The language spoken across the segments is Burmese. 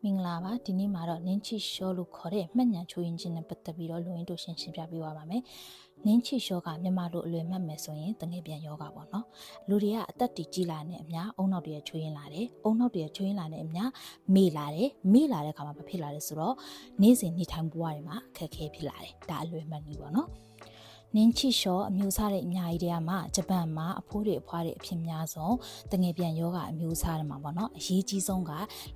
မင်္ဂလာပါဒီနေ့မှာတော့နင်းချီရှောလို့ခေါ်တဲ့မှတ်ဉာဏ်ချိုးရင်ချင်းနဲ့ပတ်သက်ပြီးတော့လူရင်းတို့ရှင်းပြပေးပါမယ်နင်းချီရှောကမြန်မာလိုအလွယ်မှတ်မယ်ဆိုရင်တငယ်ပြန်ယောဂပေါ့နော်လူတွေကအသက်တည်ကြီးလာတဲ့အများအုံနောက်တွေချိုးရင်လာတယ်အုံနောက်တွေချိုးရင်လာတဲ့အများမေ့လာတဲ့ခါမှာမဖြစ်လာတယ်ဆိုတော့နေ့စဉ်နေထိုင်ဘဝတွေမှာအခက်အခဲဖြစ်လာတယ်ဒါအလွယ်မှတ်နည်းပေါ့နော်နင်းချီရှောအမျိုးအစားတဲ့အများကြီးတွေကမှဂျပန်မှာအဖိုးတွေအဖွားတွေအဖြစ်များဆုံးတငယ်ပြန်ယောဂအမျိုးအစားတွေမှာပေါ့နော်အရေးကြီးဆုံးက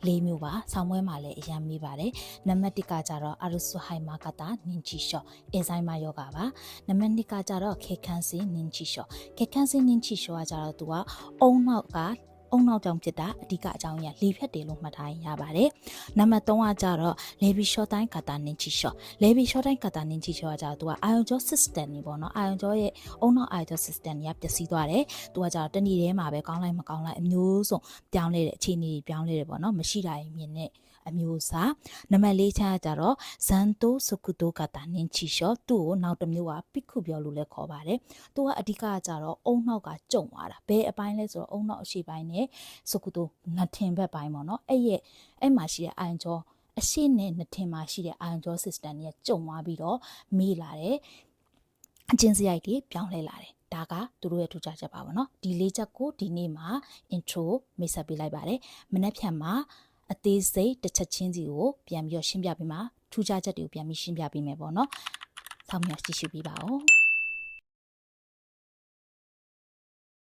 ၄မျိုးပါဆောင်းပွဲမှာလည်းအရင်မေးပါတယ်နံပါတ်1ကကြတော့အာရုစုဟိုင်မာကတာနင်းချီရှောအဇိုင်းမာယောဂပါနံပါတ်2ကကြတော့ခေခန်းစင်းနင်းချီရှောခေခန်းစင်းနင်းချီရှောကကြတော့သူကအုံနောက်ကနောက်ကြောင့်ဖြစ်တာအဓိကအကြောင်းရလေဖြတ်တယ်လို့မှတ်ထားရပါတယ်။နံပါတ်3ကကြတော့လေဘီရှော့တိုင်းကာတာနင်းချီရှော့လေဘီရှော့တိုင်းကာတာနင်းချီရှော့ကကြတော့သူကအာယုံကြော system နေပေါ့နော်အာယုံကြောရဲ့အုံနောက်အာယုံကြော system ကြီးပျက်စီးသွားတယ်။သူကကြတော့တနေ့တည်းမှာပဲကောင်းလိုက်မကောင်းလိုက်အမျိုးစုံပြောင်းလဲတဲ့အခြေအနေတွေပြောင်းလဲတယ်ပေါ့နော်မရှိတာရင်မြင်တဲ့အမျိုးအစားနံပါတ်4ချာကြတော့ဇန်တိုစကုတိုကာတာနင်းချီရှော့သူ့ကိုနောက်တစ်မျိုးကပိခုပြောလို့လည်းခေါ်ပါတယ်။သူကအဓိကကြတော့အုံနောက်ကကျုံသွားတာဘယ်အပိုင်းလဲဆိုတော့အုံနောက်အရှိပိုင်းနဲ့စကုတိုနထင်ဘက်ပိုင်းပေါ့နော်အဲ့မှာရှိတဲ့အာယုံကြောအရှိနဲ့နထင်မှာရှိတဲ့အာယုံကြော system ကြီးကျုံသွားပြီးတော့မေးလာတယ်အချင်းစရိုက်တွေပြောင်းလဲလာတယ်ဒါကသူတို့ရဲ့ထူးခြားချက်ပါပေါ့နော်ဒီ၄ချက်ကိုဒီနေ့မှာ intro မိတ်ဆက်ပေးလိုက်ပါတယ်မနေ့ဖြန်မှာအသေးစိတ်တစ်ချက်ချင်းစီကိုပြန်ပြီးတော့ရှင်းပြပေးမှာထူးခြားချက်တွေကိုပြန်ပြီးရှင်းပြပေးမယ်ပေါ့နော်ဆောင်းမြတ်ကြည့်ရှုပေးပါဦး